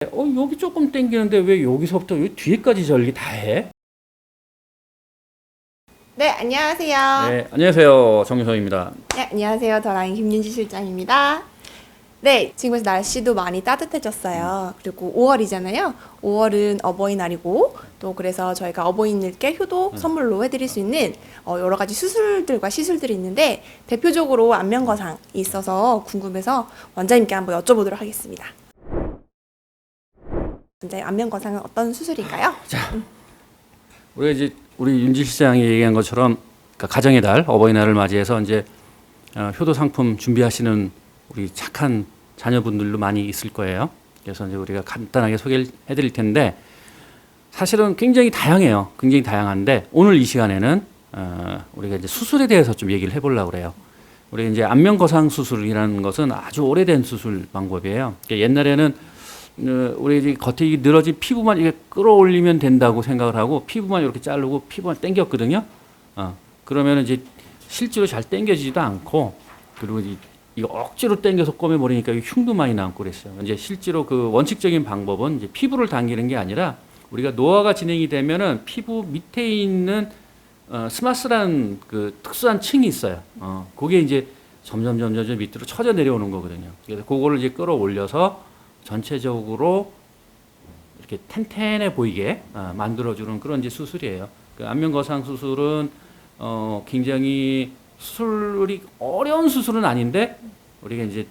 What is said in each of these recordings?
여기 조금 당기는데 왜 여기서부터 요 뒤에까지 절기 다 해? 네, 안녕하세요. 네, 안녕하세요. 정유성입니다. 네, 안녕하세요. 저랑 김윤지 실장입니다. 네, 지금 날씨도 많이 따뜻해졌어요. 그리고 5월이잖아요. 5월은 어버이날이고 또 그래서 저희가 어버이님께 효도 선물로 해드릴 수 있는 여러 가지 수술들과 시술들이 있는데 대표적으로 안면거상이 있어서 궁금해서 원장님께 한번 여쭤보도록 하겠습니다. 원장님, 안면거상은 어떤 수술일까요? 우리가 이제 우리 윤지 실장이 얘기한 것처럼 그러니까 가정의 달, 어버이날을 맞이해서 이제 효도 상품 준비하시는 우리 착한 자녀분들도 많이 있을 거예요. 그래서 이제 우리가 간단하게 소개를 해드릴 텐데 사실은 굉장히 다양해요. 굉장히 다양한데 오늘 이 시간에는 우리가 이제 수술에 대해서 좀 얘기를 해보려고 그래요. 우리 이제 안면거상 수술이라는 것은 아주 오래된 수술 방법이에요. 그러니까 옛날에는 우리 이제 겉에 늘어진 피부만 이렇게 끌어올리면 된다고 생각을 하고 피부만 이렇게 자르고 피부만 당겼거든요. 그러면 이제 실제로 잘 당겨지지도 않고 그리고 이거 억지로 당겨서 꼬매버리니까 흉도 많이 남고 그랬어요. 이제 실제로 그 원칙적인 방법은 이제 피부를 당기는 게 아니라 우리가 노화가 진행이 되면은 피부 밑에 있는 스마스라는 그 특수한 층이 있어요. 그게 이제 점점 밑으로 처져 내려오는 거거든요. 그래서 그거를 이제 끌어올려서 전체적으로 이렇게 텐텐해 보이게 만들어주는 그런 이제 수술이에요. 그 안면거상 수술은 굉장히 수술이 어려운 수술은 아닌데 우리가 이제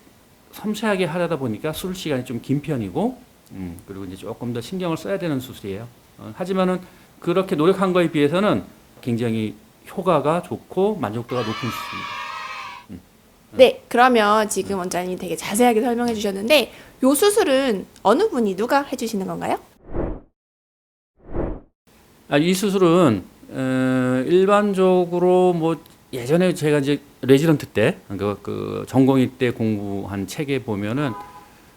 섬세하게 하려다 보니까 수술 시간이 좀 긴 편이고 그리고 이제 조금 더 신경을 써야 되는 수술이에요. 하지만은 그렇게 노력한 거에 비해서는 굉장히 효과가 좋고 만족도가 높은 수술입니다. 네, 그러면 지금 원장님이 되게 자세하게 설명해 주셨는데 요 수술은 어느 분이 누가 해주시는 건가요? 이 수술은 일반적으로 뭐 예전에 제가 이제 레지던트 때 그 전공의 때 공부한 책에 보면은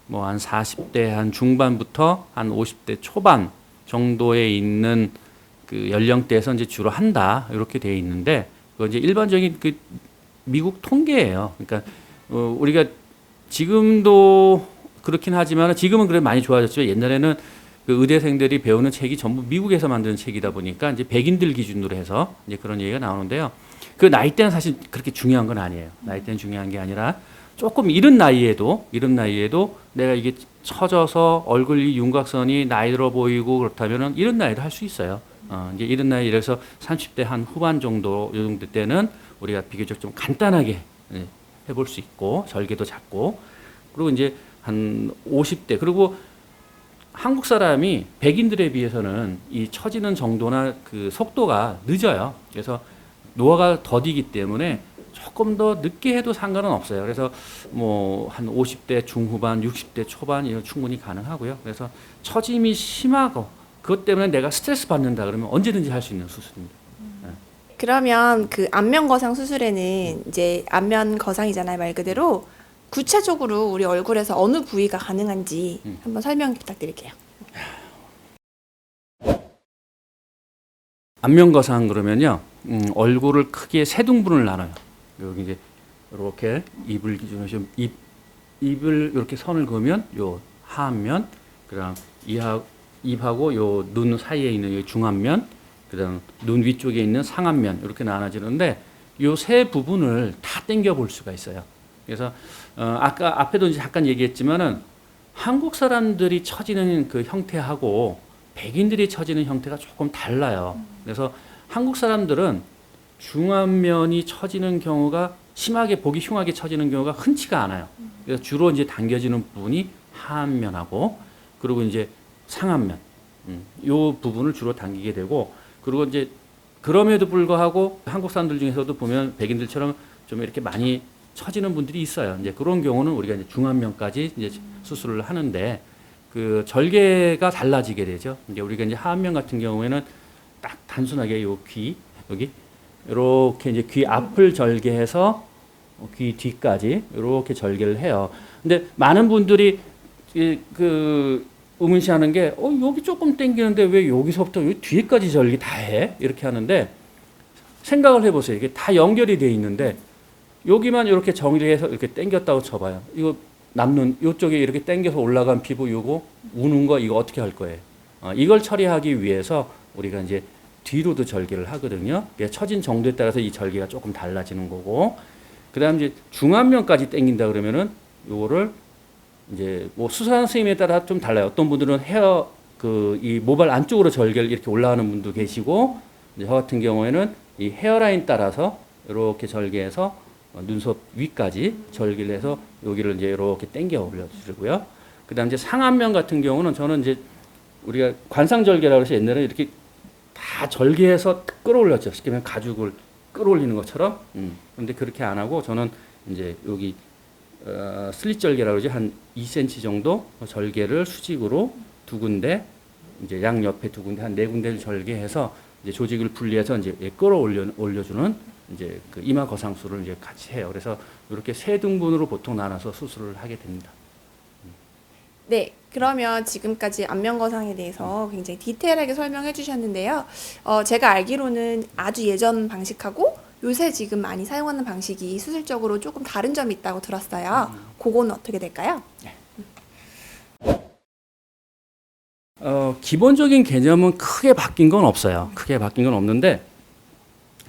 뭐 한 40대 한 중반부터 한 50대 초반 정도에 있는 그 연령대에서 이제 주로 한다 이렇게 되어 있는데 그 이제 일반적인 그 미국 통계예요. 그러니까 우리가 지금도 그렇긴 하지만 지금은 그래 많이 좋아졌죠. 옛날에는 그 의대생들이 배우는 책이 전부 미국에서 만드는 책이다 보니까 이제 백인들 기준으로 해서 이제 그런 얘기가 나오는데요. 그 나이대는 사실 그렇게 중요한 건 아니에요. 나이대는 중요한 게 아니라 조금 이른 나이에도 내가 이게 처져서 얼굴이 윤곽선이 나이 들어 보이고 그렇다면은 이른 나이도 할 수 있어요. 이제 이른 나이 이래서 30대 한 후반 정도 요 정도 때는 우리가 비교적 좀 간단하게 해볼 수 있고 절개도 작고 그리고 이제 한 50대 그리고 한국 사람이 백인들에 비해서는 이 처지는 정도나 그 속도가 늦어요. 그래서 노화가 더디기 때문에 조금 더 늦게 해도 상관은 없어요. 그래서 뭐 한 50대 중후반, 60대 초반 이런 충분히 가능하고요. 그래서 처짐이 심하고 그것 때문에 내가 스트레스 받는다 그러면 언제든지 할 수 있는 수술입니다. 그러면 그 안면거상 수술에는 이제 안면거상이잖아요, 말 그대로. 구체적으로 우리 얼굴에서 어느 부위가 가능한지 한번 설명 부탁드릴게요. 안면거상 그러면요, 얼굴을 크게 세 등분을 나눠요. 여기 이제 이렇게 입을 기준으로 입을 이렇게 선을 그으면 요 하안면, 그다음 입하고 요 눈 사이에 있는 요 중안면, 그다음 눈 위쪽에 있는 상안면 이렇게 나눠지는데 요 세 부분을 다 당겨 볼 수가 있어요. 그래서 아까 앞에도 이제 잠깐 얘기했지만은 한국 사람들이 처지는 그 형태하고 백인들이 처지는 형태가 조금 달라요. 그래서 한국 사람들은 중안면이 처지는 경우가 심하게 보기 흉하게 처지는 경우가 흔치가 않아요. 그래서 주로 이제 당겨지는 부분이 하안면하고 그리고 이제 상안면 요 부분을 주로 당기게 되고 그리고 이제 그럼에도 불구하고 한국 사람들 중에서도 보면 백인들처럼 좀 이렇게 많이 처지는 분들이 있어요. 이제 그런 경우는 우리가 이제 중안면까지 이제 수술을 하는데 그 절개가 달라지게 되죠. 이제 우리가 이제 하안면 같은 경우에는 딱 단순하게 요 귀 여기 이렇게 이제 귀 앞을 절개해서 귀 뒤까지 이렇게 절개를 해요. 근데 많은 분들이 그 의문시하는 게 여기 조금 당기는데 왜 여기서부터 여기 뒤에까지 절개 다 해? 이렇게 하는데 생각을 해보세요. 이게 다 연결이 돼 있는데 여기만 이렇게 정리해서 이렇게 당겼다고 쳐봐요. 이거 남는 요쪽에 이렇게 당겨서 올라간 피부 요거 우는 거 이거 어떻게 할 거예요? 이걸 처리하기 위해서 우리가 이제 뒤로도 절개를 하거든요. 처진 정도에 따라서 이 절개가 조금 달라지는 거고, 그다음 이제 중안면까지 당긴다 그러면은 요거를 이제 뭐 수술하는 선생님에 따라 좀 달라요. 어떤 분들은 헤어 이 모발 안쪽으로 절개를 이렇게 올라가는 분도 계시고, 이제 저 같은 경우에는 이 헤어라인 따라서 이렇게 절개해서 눈썹 위까지 절개를 해서 여기를 이제 이렇게 당겨 올려주고요. 그다음 이제 상안면 같은 경우는 저는 이제 우리가 관상절개라고 해서 옛날에 이렇게 다 절개해서 끌어올렸죠. 쉽게 말하면 가죽을 끌어올리는 것처럼. 근데 그렇게 안 하고 저는 이제 여기 슬릿 절개라고 그러죠. 한 2cm 정도 절개를 수직으로 두 군데, 이제 양 옆에 두 군데, 한 네 군데를 절개해서 이제 조직을 분리해서 이제 올려주는 이제 그 이마 거상술을 이제 같이 해요. 그래서 이렇게 세 등분으로 보통 나눠서 수술을 하게 됩니다. 네, 그러면 지금까지 안면 거상에 대해서 굉장히 디테일하게 설명해 주셨는데요. 제가 알기로는 아주 예전 방식하고 요새 지금 많이 사용하는 방식이 수술적으로 조금 다른 점이 있다고 들었어요. 그거는 어떻게 될까요? 기본적인 개념은 크게 바뀐 건 없어요. 크게 바뀐 건 없는데,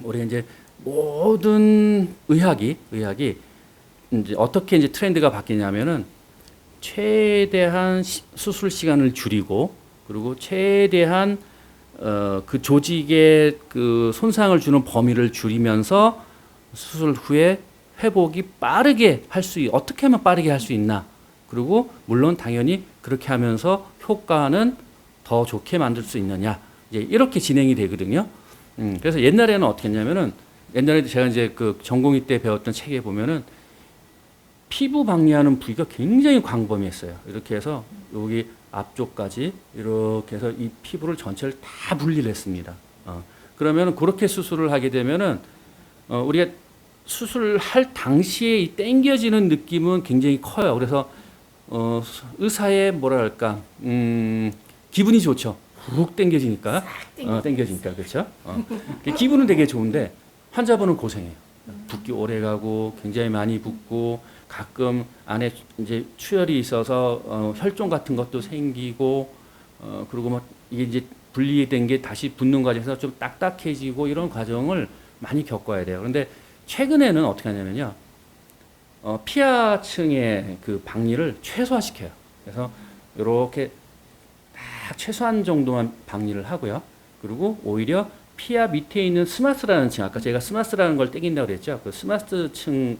우리 이제 모든 의학이 이제 어떻게 이제 트렌드가 바뀌냐면은 최대한 수술 시간을 줄이고, 그리고 최대한 그 조직에 그 손상을 주는 범위를 줄이면서 수술 후에 회복이 빠르게 어떻게 하면 빠르게 할 수 있나. 그리고 물론 당연히 그렇게 하면서 효과는 더 좋게 만들 수 있느냐. 이제 이렇게 진행이 되거든요. 그래서 옛날에는 어떻게 했냐면은, 옛날에 제가 이제 그 전공의 때 배웠던 책에 보면은 피부 박리하는 부위가 굉장히 광범위했어요. 이렇게 해서 여기 앞쪽까지 이렇게 해서 이 피부를 전체를 다 분리를 했습니다. 그러면 그렇게 수술을 하게 되면은 우리가 수술할 당시에 이 당겨지는 느낌은 굉장히 커요. 그래서 의사의 뭐랄까 기분이 좋죠. 훅 당겨지니까 당겨지니까 그렇죠. 기분은 되게 좋은데 환자분은 고생해요. 붓기 오래 가고 굉장히 많이 붓고 가끔 안에 이제 출혈이 있어서 혈종 같은 것도 생기고 그리고 뭐 이게 이제 분리된 게 다시 붓는 과정에서 좀 딱딱해지고 이런 과정을 많이 겪어야 돼요. 그런데 최근에는 어떻게 하냐면요. 피하층의 그 박리를 최소화시켜요. 그래서 이렇게 딱 최소한 정도만 박리를 하고요. 그리고 오히려 피하 밑에 있는 스마스라는 층, 아까 제가 스마스라는 걸 떼긴다고 그랬죠. 그 스마스층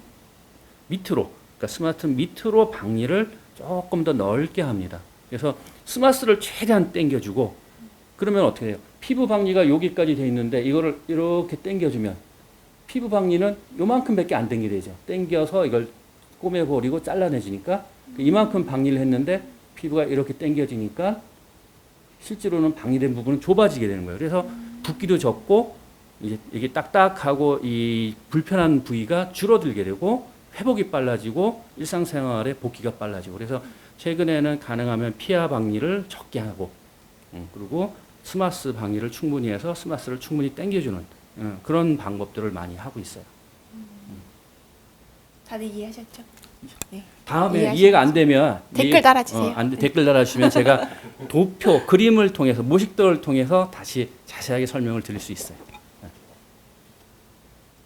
밑으로, 그러니까 스마스 밑으로 박리를 조금 더 넓게 합니다. 그래서 스마스를 최대한 당겨주고, 그러면 어떻게 돼요? 피부 박리가 여기까지 돼 있는데 이거를 이렇게 당겨주면 피부 박리는 요만큼밖에 안 당기되죠. 당겨서 이걸 꼬매버리고 잘라내주니까 이만큼 박리를 했는데 피부가 이렇게 당겨지니까 실제로는 박리된 부분은 좁아지게 되는 거예요. 그래서 붓기도 적고 이제 이게 딱딱하고 이 불편한 부위가 줄어들게 되고 회복이 빨라지고 일상생활에 복귀가 빨라지고, 그래서 최근에는 가능하면 피하 박리를 적게 하고 그리고 스마스 박리를 충분히 해서 스마스를 충분히 당겨주는 그런 방법들을 많이 하고 있어요. 다들 이해하셨죠? 네. 다음에 이해가 안 되면 댓글 달아주세요. 댓글 달아주시면 제가 도표, 그림을 통해서 모식도를 통해서 다시 자세하게 설명을 드릴 수 있어요.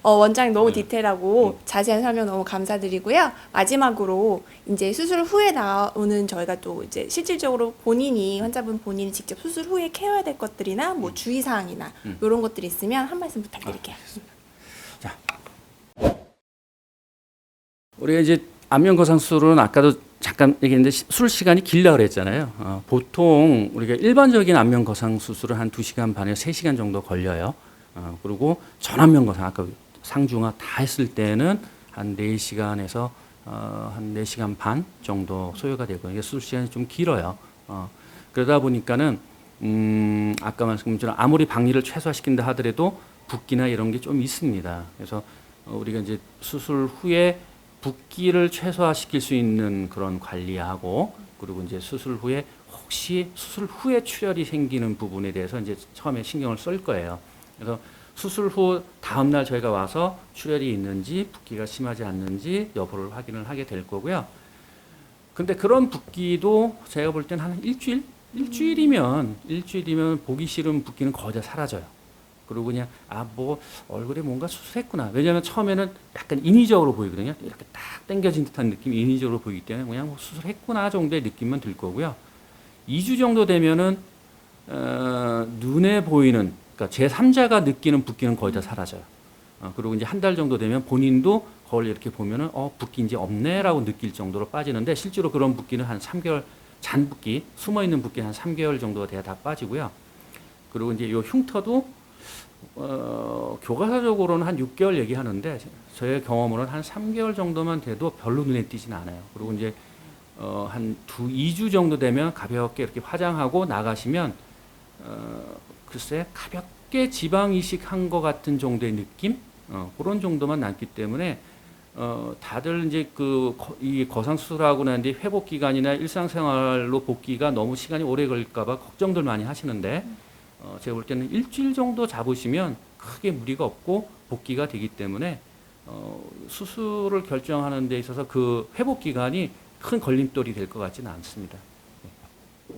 원장님 너무 디테일하고 자세한 설명 너무 감사드리고요. 마지막으로 이제 수술 후에 나오는 저희가 또 이제 실질적으로 환자분 본인이 직접 수술 후에 케어해야 될 것들이나 뭐 주의사항이나 이런 것들이 있으면 한 말씀 부탁드릴게요. 자, 우리가 이제 안면 거상 수술은 아까도 잠깐 얘기했는데 수술 시간이 길다 그랬잖아요. 보통 우리가 일반적인 안면 거상 수술은 한 2시간 반에서 3시간 정도 걸려요. 그리고 전안면 거상 아까 상중하 다 했을 때는 한 4시간에서 한 4시간 반 정도 소요가 되고, 이게 수술 시간이 좀 길어요. 그러다 보니까는 아까 말씀드린 것처럼 아무리 박리를 최소화시킨다 하더라도 붓기나 이런 게 좀 있습니다. 그래서 우리가 이제 수술 후에 붓기를 최소화시킬 수 있는 그런 관리하고, 그리고 이제 수술 후에 혹시 수술 후에 출혈이 생기는 부분에 대해서 이제 처음에 신경을 쓸 거예요. 그래서 수술 후 다음 날 저희가 와서 출혈이 있는지 붓기가 심하지 않는지 여부를 확인을 하게 될 거고요. 근데 그런 붓기도 제가 볼 때는 한 일주일이면 보기 싫은 붓기는 거의 다 사라져요. 그리고 그냥 뭐 얼굴에 뭔가 수술했구나. 왜냐하면 처음에는 약간 인위적으로 보이거든요. 이렇게 딱 당겨진 듯한 느낌이 인위적으로 보이기 때문에 그냥 뭐 수술했구나 정도의 느낌만 들 거고요. 2주 정도 되면은 눈에 보이는 그러니까 제3자가 느끼는 붓기는 거의 다 사라져요. 그리고 이제 한 달 정도 되면 본인도 거울 이렇게 보면은 붓기 이제 없네라고 느낄 정도로 빠지는데 실제로 그런 붓기는 한 3개월 잔 붓기, 숨어 있는 붓기 한 3개월 정도가 돼야 다 빠지고요. 그리고 이제 요 흉터도 교과서적으로는 한 6개월 얘기하는데 저의 경험으로는 한 3개월 정도만 돼도 별로 눈에 띄진 않아요. 그리고 이제 한 2주 정도 되면 가볍게 이렇게 화장하고 나가시면 글쎄 가볍게 지방 이식한 것 같은 정도의 느낌 그런 정도만 남기 때문에 다들 이제 이 거상 수술하고 난 뒤 회복 기간이나 일상생활로 복귀가 너무 시간이 오래 걸릴까봐 걱정들 많이 하시는데 제가 볼 때는 일주일 정도 잡으시면 크게 무리가 없고 복귀가 되기 때문에 수술을 결정하는 데 있어서 그 회복 기간이 큰 걸림돌이 될 것 같지는 않습니다.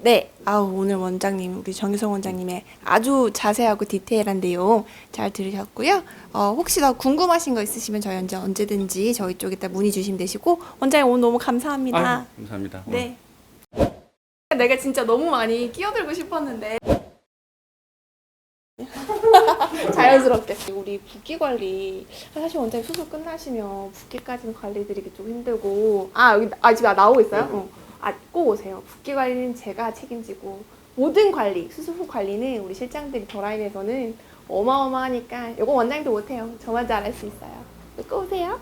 네, 오늘 원장님, 우리 정유성 원장님의 아주 자세하고 디테일한 내용 잘 들으셨고요. 혹시 더 궁금하신 거 있으시면 저희 언제든지 저희 쪽에다 문의 주시면 되시고, 원장님 오늘 너무 감사합니다. 아유, 감사합니다. 네. 내가 진짜 너무 많이 끼어들고 싶었는데. 자연스럽게. 우리 붓기 관리, 사실 원장님 수술 끝나시면 붓기까지는 관리 드리기 좀 힘들고, 여기, 지금 나오고 있어요? 꼭 오세요. 붓기 관리는 제가 책임지고 모든 관리, 수술 후 관리는 우리 실장들이 더라인에서는 어마어마하니까 이거 원장님도 못해요. 저만 잘할 수 있어요. 꼭 오세요.